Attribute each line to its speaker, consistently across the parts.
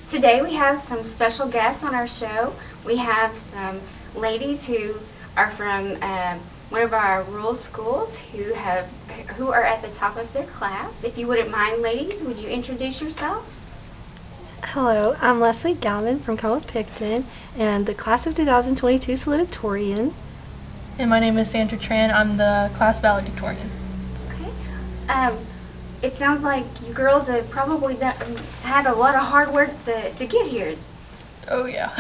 Speaker 1: Today we have some special guests on our show. We have some ladies who are from one of our rural schools who are at the top of their class. If you wouldn't mind, ladies, would you introduce yourselves?
Speaker 2: Hello, I'm Leslie Galvan from Como-Pickton, and I'm the class of 2022 Salutatorian.
Speaker 3: And my name is Sandra Tran. I'm the class Valedictorian.
Speaker 1: Okay. It sounds like you girls have probably had a lot of hard work to get here.
Speaker 3: Oh, yeah.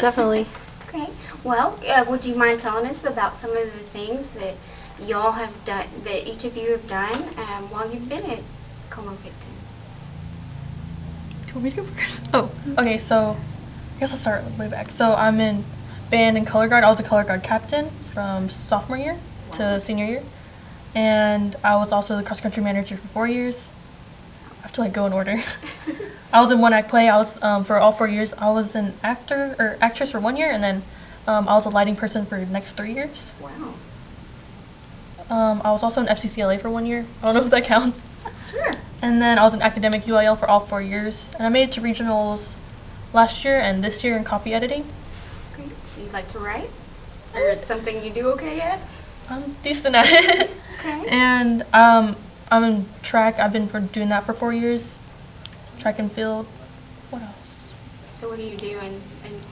Speaker 2: Definitely.
Speaker 1: Okay. Well, would you mind telling us about some of the things that y'all have done, that each of you have done while you've been at Como-Pickton?
Speaker 3: Do you want me to go first? Oh, okay, so I guess I'll start way back. So I'm in band and color guard. I was a color guard captain from sophomore year to senior year. And I was also the cross-country manager for 4 years. I have to go in order. I was in one act play. I was, for all 4 years, I was an actor or actress for 1 year, and then I was a lighting person for the next 3 years.
Speaker 1: Wow.
Speaker 3: I was also in FCCLA for 1 year. I don't know if that counts.
Speaker 1: Sure.
Speaker 3: And then I was in academic UIL for all 4 years. And I made it to regionals last year and this year in copy editing.
Speaker 1: Okay. You'd like to write? Or it's something you do okay at?
Speaker 3: I'm decent at it.
Speaker 1: Okay.
Speaker 3: And I'm in track. I've been doing that for 4 years. Track and field. What else?
Speaker 1: So what do you do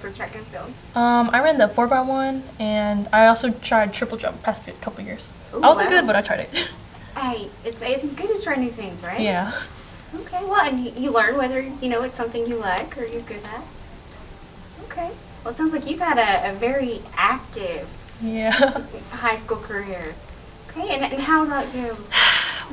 Speaker 1: for track and field?
Speaker 3: I ran the 4x1, and I also tried triple jump past a couple years.
Speaker 1: Ooh,
Speaker 3: I wasn't
Speaker 1: wow.
Speaker 3: good, but I tried it.
Speaker 1: Hey, it's good to try new things, right?
Speaker 3: Yeah.
Speaker 1: Okay. Well, and you learn whether it's something you like or you're good at. Okay. Well, it sounds like you've had a very active
Speaker 3: Yeah.
Speaker 1: high school career. Okay, and how about you?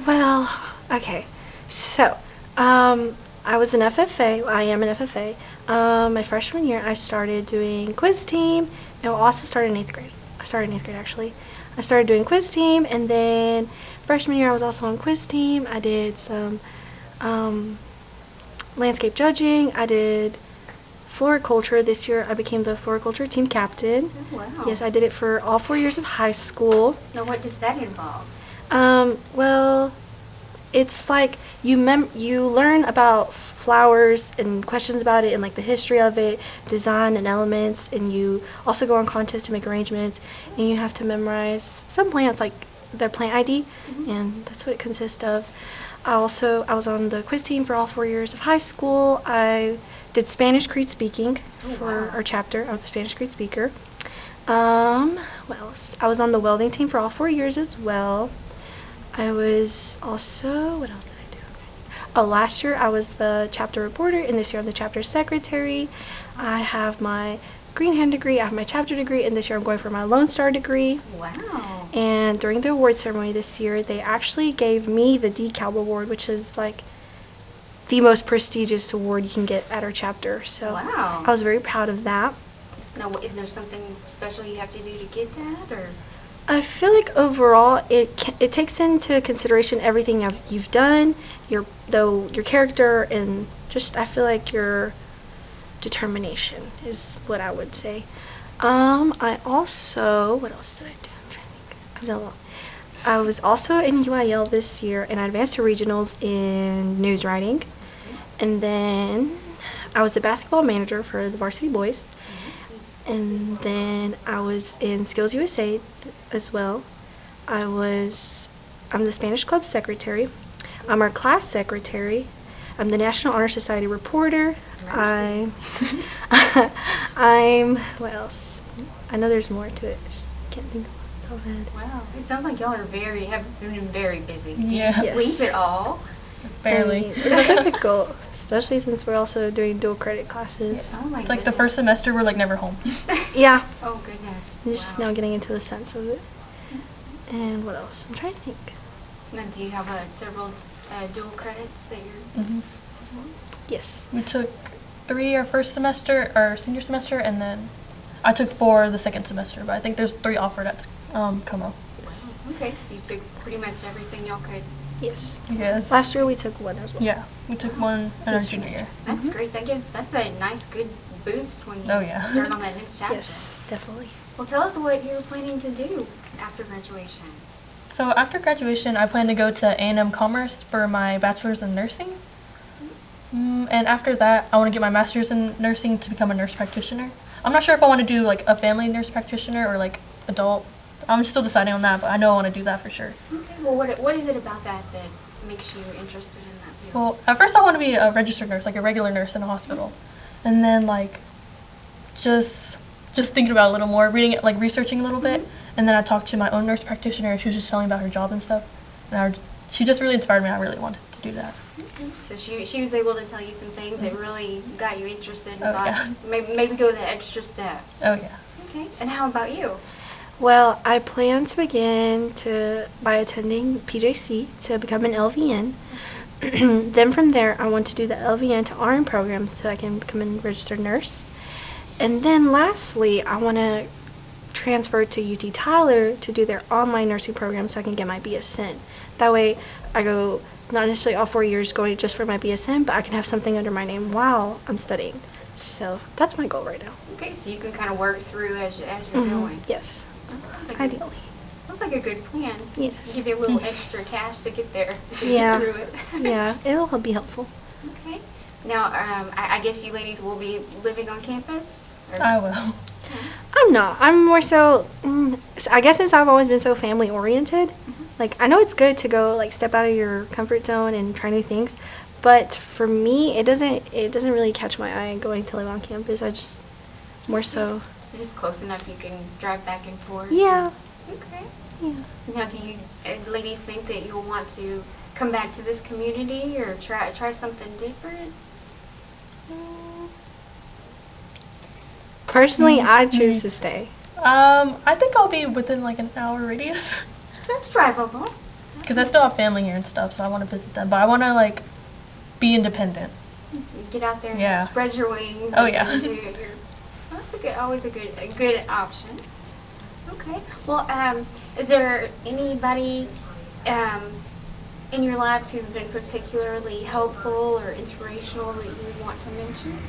Speaker 2: Well, okay. So, I was an FFA. I am an FFA. My freshman year, I started doing quiz team, and I also started in 8th grade. I started in 8th grade, actually. I started doing quiz team, and then freshman year, I was also on quiz team. I did some landscape judging. I did floriculture. This year, I became the floriculture team captain.
Speaker 1: Oh, wow.
Speaker 2: Yes, I did it for all 4 years of high school.
Speaker 1: Now, what does that involve?
Speaker 2: Well, it's like you learn about flowers and questions about it and the history of it, design and elements, and you also go on contests to make arrangements, and you have to memorize some plants, like their plant ID, and that's what it consists of. I was on the quiz team for all 4 years of high school. I did Spanish Creed speaking for our chapter. I was a Spanish Creed speaker. What else? I was on the welding team for all 4 years as well. I was also, what else did I do? Oh, last year I was the chapter reporter, and this year I'm the chapter secretary. I have my green hand degree, I have my chapter degree, and this year I'm going for my Lone Star degree.
Speaker 1: Wow.
Speaker 2: And during the award ceremony this year, they actually gave me the DeKalb Award, which is the most prestigious award you can get at our chapter. So
Speaker 1: Wow.
Speaker 2: I was very proud of that.
Speaker 1: Now, is there something special you have to do to get that, or?
Speaker 2: I feel like overall it takes into consideration everything you've done, your character, and just I feel like your determination is what I would say. I also, what else did I do? I'm trying to think. I've done a lot. I was also in UIL this year, and I advanced to regionals in news writing. And then I was the basketball manager for the varsity boys. And then I was in Skills USA as well. I'm the Spanish Club secretary. I'm our class secretary. I'm the National Honor Society reporter. I'm what else? I know there's more to it. I just can't think of what's top of my head.
Speaker 1: Wow. It sounds like y'all have been very busy. Do you
Speaker 3: Yes.
Speaker 1: sleep at all?
Speaker 3: Barely.
Speaker 2: It's difficult, especially since we're also doing dual credit classes.
Speaker 1: Oh my
Speaker 3: It's like the
Speaker 1: goodness.
Speaker 3: first semester, we're never home.
Speaker 2: Yeah,
Speaker 1: Oh goodness.
Speaker 2: I'm just
Speaker 1: Wow.
Speaker 2: now getting into the sense of it. And what else? I'm trying to think.
Speaker 1: Now, do you have several dual credits that you're?
Speaker 3: Hmm.
Speaker 2: Yes.
Speaker 3: We took 3 our first semester, our senior semester, and then I took 4 the second semester, but I think there's 3 offered at Como.
Speaker 2: Yes.
Speaker 1: Okay, so you took pretty much everything y'all could.
Speaker 2: Yes.
Speaker 3: Yes.
Speaker 2: Last year we took one as well.
Speaker 3: Yeah, we took 1 in our
Speaker 2: Each
Speaker 3: junior
Speaker 2: semester.
Speaker 3: year.
Speaker 1: That's great. That's a nice, good boost when you
Speaker 3: Oh, yeah.
Speaker 1: start on that next chapter.
Speaker 2: Yes, definitely.
Speaker 1: Well, tell us what you're planning to do after graduation.
Speaker 3: So after graduation, I plan to go to A&M Commerce for my bachelor's in nursing. And after that, I want to get my master's in nursing to become a nurse practitioner. I'm not sure if I want to do like a family nurse practitioner or like adult. I'm still deciding on that, but I know I want to do that for sure.
Speaker 1: Okay. Well, what is it about that makes you interested in that field?
Speaker 3: Well, at first I want to be a registered nurse, like a regular nurse in a hospital. And then like just thinking about it a little more, reading it, like researching a little bit. And then I talked to my own nurse practitioner and she was just telling me about her job and stuff. And she just really inspired me. I really wanted to do that.
Speaker 1: Okay. So she was able to tell you some things that really got you interested and
Speaker 3: Oh,
Speaker 1: thought
Speaker 3: yeah.
Speaker 1: maybe go the extra step.
Speaker 3: Oh yeah.
Speaker 1: Okay. And how about you?
Speaker 2: Well, I plan to begin by attending PJC to become an LVN. Then from there, I want to do the LVN to RN program so I can become a registered nurse. And then lastly, I want to transfer to UT Tyler to do their online nursing program so I can get my BSN. That way, I go not necessarily all 4 years going just for my BSN, but I can have something under my name while I'm studying. So that's my goal right now.
Speaker 1: Okay, so you can kind of work through as you're going.
Speaker 2: Yes,
Speaker 1: Sounds like
Speaker 2: ideally.
Speaker 1: Sounds like a good plan.
Speaker 2: Yes.
Speaker 1: Give you a little extra cash to get there. To
Speaker 2: Yeah.
Speaker 1: get through it.
Speaker 2: Yeah, it'll be helpful.
Speaker 1: Okay. Now, I guess you ladies will be living on campus? Or-
Speaker 3: I will.
Speaker 2: I'm not. I'm more so, I guess since I've always been so family oriented, like I know it's good to go like step out of your comfort zone and try new things, but for me it doesn't really catch my eye going to live on campus. I just more so.
Speaker 1: So just close enough you can drive back and forth?
Speaker 2: Yeah.
Speaker 1: Okay.
Speaker 2: Yeah.
Speaker 1: Now, do you ladies think that you'll want to come back to this community or try something different?
Speaker 2: Personally, I choose to stay.
Speaker 3: I think I'll be within like an hour radius.
Speaker 1: That's drivable.
Speaker 3: Because I still have family here and stuff, so I want to visit them. But I want to like be independent.
Speaker 1: Get out there and
Speaker 3: Yeah.
Speaker 1: spread your wings.
Speaker 3: Oh,
Speaker 1: and
Speaker 3: yeah.
Speaker 1: do that's always a good option. Okay. Well, is there anybody in your lives who's been particularly helpful or inspirational that you would want to mention?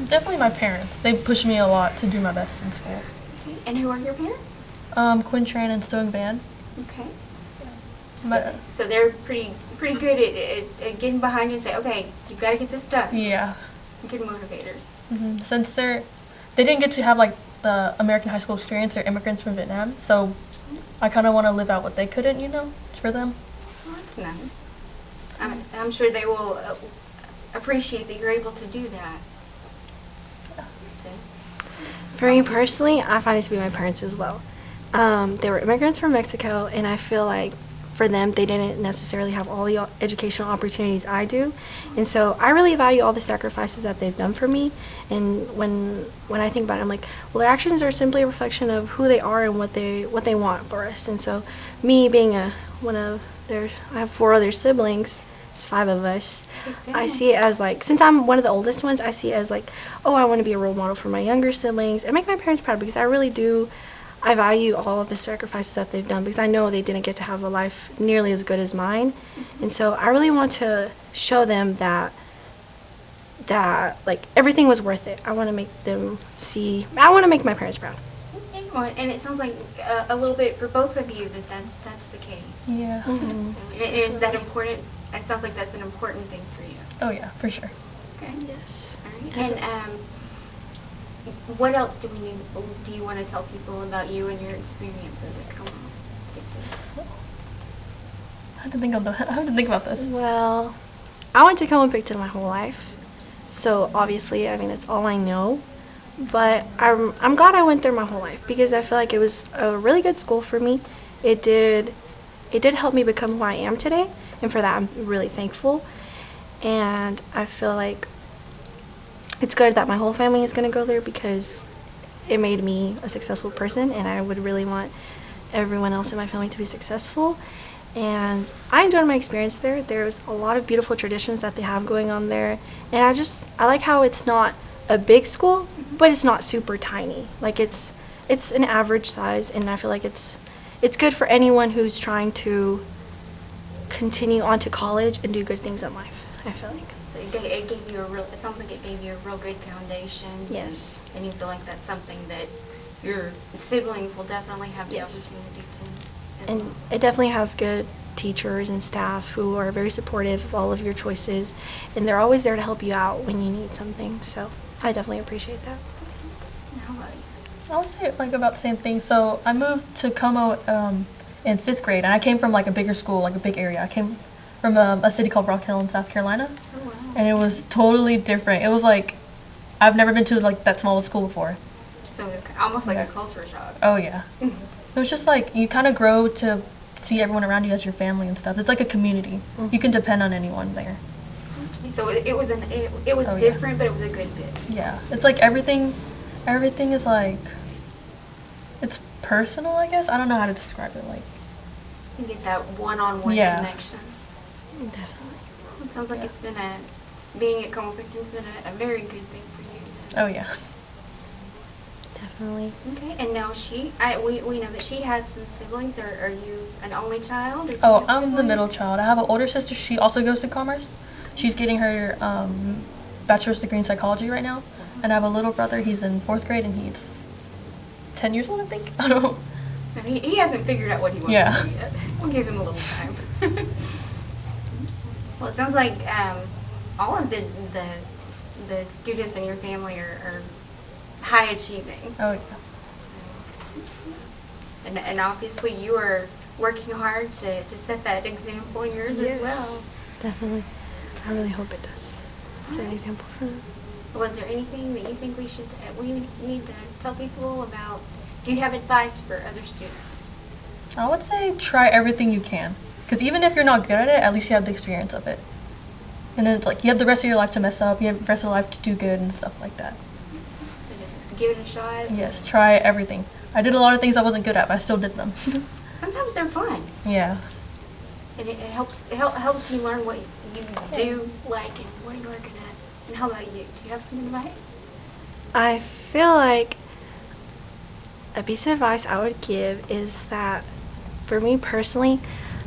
Speaker 3: Definitely my parents. They push me a lot to do my best in school.
Speaker 1: Okay. And who are your parents?
Speaker 3: Quinn, Tran, and Galvan.
Speaker 1: Okay.
Speaker 3: My-
Speaker 1: So they're pretty good at getting behind you and say, okay, you've got to get this done.
Speaker 3: Yeah.
Speaker 1: Good motivators.
Speaker 3: Since they didn't get to have like the American high school experience, they're immigrants from Vietnam, so I kind of want to live out what they couldn't, for them.
Speaker 1: Well, that's nice. I'm sure they will appreciate that you're able to do that. So,
Speaker 2: For me personally, I find it to be my parents as well. They were immigrants from Mexico, and I feel like for them, they didn't necessarily have all the educational opportunities I do. And so I really value all the sacrifices that they've done for me. And when I think about it, I'm like, well, their actions are simply a reflection of who they are and what they want for us. And so me being I have 4 other siblings, there's 5 of us. I see it as like, since I'm one of the oldest ones, I see it as like, oh, I want to be a role model for my younger siblings and make my parents proud, because I really do. I value all of the sacrifices that they've done, because I know they didn't get to have a life nearly as good as mine. And so I really want to show them that like everything was worth it. I want to make my parents proud.
Speaker 1: okay. Well, and it sounds like a little bit for both of you that's the case.
Speaker 3: Yeah.
Speaker 2: Mm-hmm.
Speaker 1: So, is that important? It sounds like that's an important thing for you.
Speaker 3: Oh yeah, for sure.
Speaker 1: Okay.
Speaker 2: Yes.
Speaker 1: All right. And what else do you want to tell people about you and your experiences at Como-Pickton?
Speaker 3: I have to think about this.
Speaker 2: Well, I went to Como-Pickton my whole life, so obviously, I mean, that's all I know. But I'm glad I went there my whole life, because I feel like it was a really good school for me. It did help me become who I am today, and for that I'm really thankful. And I feel like it's good that my whole family is going to go there, because it made me a successful person, and I would really want everyone else in my family to be successful. And I enjoyed my experience there. There's a lot of beautiful traditions that they have going on there, and I like how it's not a big school, but it's not super tiny. Like it's an average size, and I feel like it's good for anyone who's trying to continue on to college and do good things in life, I feel like.
Speaker 1: It gave you it sounds like it gave you a real good foundation.
Speaker 2: Yes.
Speaker 1: And you feel like that's something that your siblings will definitely have the
Speaker 2: Yes.
Speaker 1: opportunity to.
Speaker 2: And
Speaker 1: well.
Speaker 2: it definitely has good teachers and staff who are very supportive of all of your choices, and they're always there to help you out when you need something. So I definitely appreciate that.
Speaker 1: How about you?
Speaker 3: I would say like about the same thing. So I moved to Como in 5th grade, and I came from like a bigger school, like a big area. I came from a city called Rock Hill in South Carolina,
Speaker 1: Oh, wow.
Speaker 3: and it was totally different. It was like I've never been to like that small of a school before.
Speaker 1: So it's almost like
Speaker 3: Yeah.
Speaker 1: a culture shock.
Speaker 3: Oh yeah. It was just like you kind of grow to see everyone around you as your family and stuff. It's like a community. You can depend on anyone there.
Speaker 1: So it was
Speaker 3: Oh, yeah.
Speaker 1: different, but it was a good bit.
Speaker 3: Yeah, it's like everything is like, it's personal, I guess. I don't know how to describe it. Like,
Speaker 1: You get that one-on-one
Speaker 3: Yeah.
Speaker 1: connection.
Speaker 2: Definitely.
Speaker 1: It sounds like
Speaker 3: Yeah.
Speaker 1: it's been being at Como-Pickton's been a very good thing for you.
Speaker 3: oh yeah.
Speaker 2: Definitely.
Speaker 1: Okay, and now we know that she has some siblings. Are you an only child? Or do you
Speaker 3: Oh,
Speaker 1: have
Speaker 3: I'm the
Speaker 1: siblings?
Speaker 3: middle child. I have an older sister. She also goes to commerce. She's getting her bachelor's degree in psychology right now. And I have a little brother. He's in 4th grade, and he's 10 years old, I think. I don't know.
Speaker 1: No, he hasn't figured out what he wants
Speaker 3: Yeah.
Speaker 1: to do yet. We'll give him a little time. Well, it sounds like all of the students in your family are high achieving.
Speaker 3: Oh yeah.
Speaker 1: And obviously you are working hard to set that example in yours as well.
Speaker 2: Definitely. I really hope it does set an example for them.
Speaker 1: Was there anything that you think we need to tell people about? Do you have advice for other students?
Speaker 3: I would say try everything you can. Because even if you're not good at it, at least you have the experience of it. And then it's like you have the rest of your life to mess up, you have the rest of your life to do good and stuff like that.
Speaker 1: So just give it a shot?
Speaker 3: Yes, try everything. I did a lot of things I wasn't good at, but I still did them.
Speaker 1: Sometimes they're fun.
Speaker 3: Yeah.
Speaker 1: And it helps you learn what you do like and what you're good at. And how about you? Do you have some advice?
Speaker 2: I feel like a piece of advice I would give is that for me personally,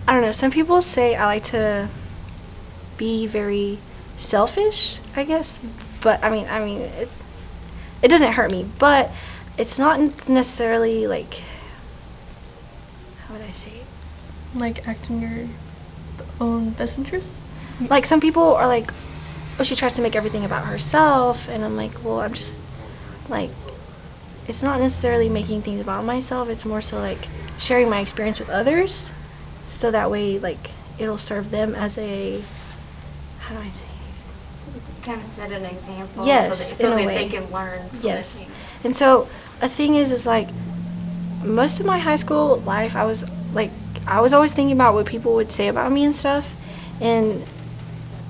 Speaker 2: I don't know, some people say I like to be very selfish, I guess, but I mean it doesn't hurt me, but it's not necessarily like, how would I say it?
Speaker 3: Like acting your own best interests.
Speaker 2: Like some people are like, oh, she tries to make everything about herself, and I'm like, well, I'm just like, it's not necessarily making things about myself, it's more so like sharing my experience with others, so that way like it'll serve them as a, how do I say it?
Speaker 1: Kind of set an example.
Speaker 2: Yes,
Speaker 1: so
Speaker 2: in a
Speaker 1: that
Speaker 2: way.
Speaker 1: they can learn. from
Speaker 2: Yes.
Speaker 1: it.
Speaker 2: And so a thing is like most of my high school life I was always thinking about what people would say about me and stuff, and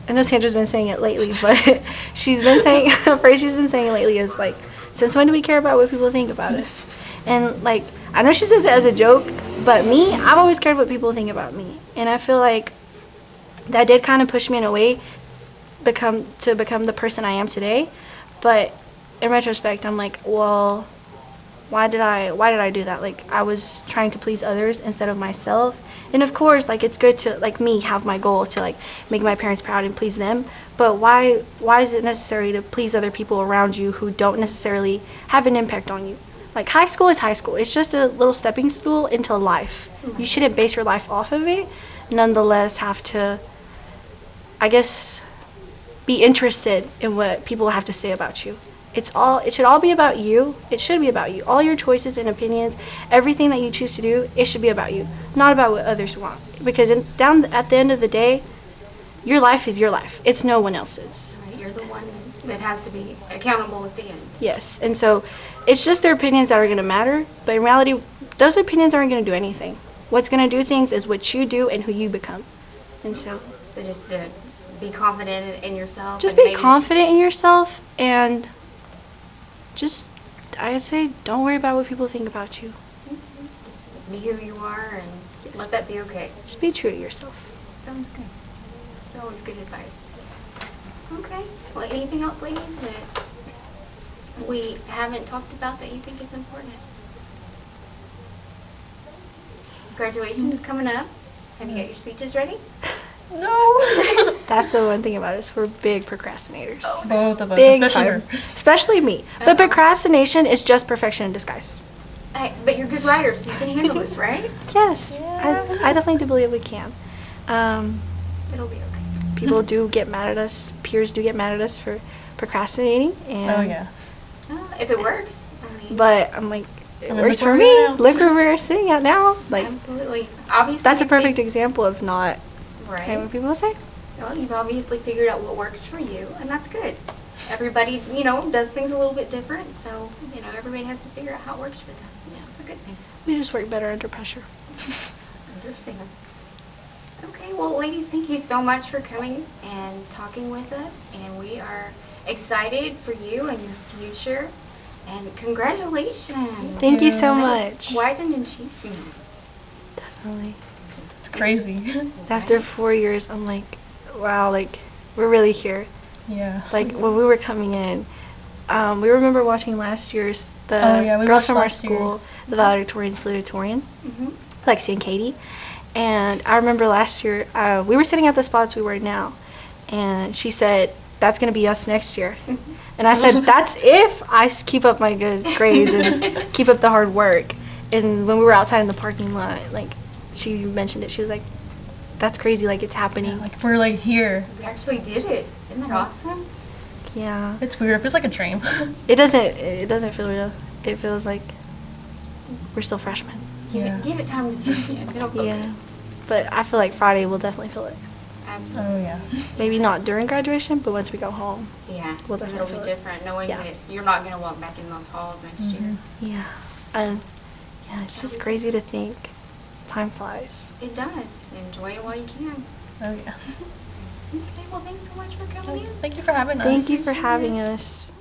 Speaker 2: I know Sandra's been saying it lately, but she's been saying a phrase she's been saying lately is like, since when do we care about what people think about us? And like, I know she says it as a joke, but me, I've always cared what people think about me, and I feel like that did kind of push me in a way become the person I am today. But in retrospect, I'm like, well, why did I do that? Like, I was trying to please others instead of myself. And of course, like, it's good to like me have my goal to like make my parents proud and please them, but why is it necessary to please other people around you who don't necessarily have an impact on you? Like, high school is high school. It's just a little stepping stool into life. You shouldn't base your life off of it. Nonetheless, have to, I guess, be interested in what people have to say about you. It should all be about you. It should be about you. All your choices and opinions, everything that you choose to do, it should be about you, not about what others want. Because at the end of the day, your life is your life. It's no one else's.
Speaker 1: Right, you're the one that has to be accountable at the end.
Speaker 2: Yes, and so it's just their opinions that are going to matter, but in reality, those opinions aren't going to do anything. What's going to do things is what you do and who you become. And so
Speaker 1: just be confident in yourself.
Speaker 2: just
Speaker 1: and
Speaker 2: be confident in yourself, and just, I'd say, don't worry about what people think about you.
Speaker 1: Just be who you are and
Speaker 2: Yes.
Speaker 1: let that be okay.
Speaker 2: Just be true to yourself.
Speaker 1: Sounds good. It's always good advice. Okay. Well, anything else, ladies, that we haven't talked about that you think is important? Graduation is coming up. Have you got your speeches ready?
Speaker 3: No.
Speaker 2: That's the one thing about us. We're big procrastinators.
Speaker 3: Both of us,
Speaker 2: Big
Speaker 3: especially
Speaker 2: time.
Speaker 3: her.
Speaker 2: Especially me. But procrastination is just perfection in disguise.
Speaker 1: But you're good writers, so you can handle this, right?
Speaker 2: Yes,
Speaker 3: Yeah.
Speaker 2: I definitely do believe we can.
Speaker 1: It'll be okay.
Speaker 2: People do get mad at us. Peers do get mad at us for procrastinating. And
Speaker 3: Oh yeah.
Speaker 1: If it works, I mean.
Speaker 2: But I'm like, it
Speaker 3: I mean,
Speaker 2: works
Speaker 3: look
Speaker 2: for
Speaker 3: where
Speaker 2: me.
Speaker 3: we are now.
Speaker 2: Look where we're sitting at now. Like,
Speaker 1: Absolutely. Obviously.
Speaker 2: that's a
Speaker 1: you
Speaker 2: perfect
Speaker 1: think-
Speaker 2: example of not
Speaker 1: Right.
Speaker 2: kind of what people say.
Speaker 1: Well, you've obviously figured out what works for you, and that's good. Everybody, you know, does things a little bit different, so, you know, everybody has to figure out how it works for them. Yeah, it's a good thing.
Speaker 2: We just work better under pressure.
Speaker 1: Understand. Okay, well, ladies, thank you so much for coming and talking with us, and we are excited for you and your future, and congratulations.
Speaker 2: Thank you
Speaker 3: you.
Speaker 2: so
Speaker 1: That was
Speaker 2: much.
Speaker 1: quite an achievement.
Speaker 2: Definitely.
Speaker 3: It's crazy.
Speaker 2: After 4 years, I'm like, wow, like, we're really here.
Speaker 3: Yeah.
Speaker 2: Like, when we were coming in, we remember watching last year's, the
Speaker 3: Oh, yeah, we
Speaker 2: girls
Speaker 3: watched
Speaker 2: from our
Speaker 3: last
Speaker 2: school,
Speaker 3: year's.
Speaker 2: the Valedictorian, Salutatorian,
Speaker 1: Mm-hmm.
Speaker 2: Lexi and Katie. And I remember last year, we were sitting at the spots we were now, and she said, that's going to be us next year. And I said, that's if I keep up my good grades and keep up the hard work. And when we were outside in the parking lot, like, she mentioned it. She was like, that's crazy, like, it's happening.
Speaker 3: Like we're like here.
Speaker 1: We actually did it. Isn't that awesome?
Speaker 2: Yeah.
Speaker 3: It's weird. It feels like a dream.
Speaker 2: It doesn't feel real. It feels like we're still freshmen.
Speaker 3: Yeah.
Speaker 1: Give it time to sink in. It'll go
Speaker 2: Yeah.
Speaker 1: good.
Speaker 2: But I feel like Friday we'll definitely feel it.
Speaker 1: Absolutely.
Speaker 3: Oh yeah.
Speaker 2: Maybe not during graduation, but once we go home.
Speaker 1: Yeah,
Speaker 2: We'll
Speaker 1: and
Speaker 2: definitely
Speaker 1: it'll
Speaker 2: feel
Speaker 1: be
Speaker 2: it.
Speaker 1: different knowing
Speaker 2: Yeah.
Speaker 1: that you're not going to walk back in those halls next year.
Speaker 3: Mhm.
Speaker 2: Yeah. And yeah, it's just crazy to think time flies.
Speaker 1: It does. Enjoy it while you can.
Speaker 3: Oh yeah.
Speaker 1: Okay, well, thanks so much for coming in.
Speaker 3: Thank you for having us.
Speaker 2: Thank you for having us.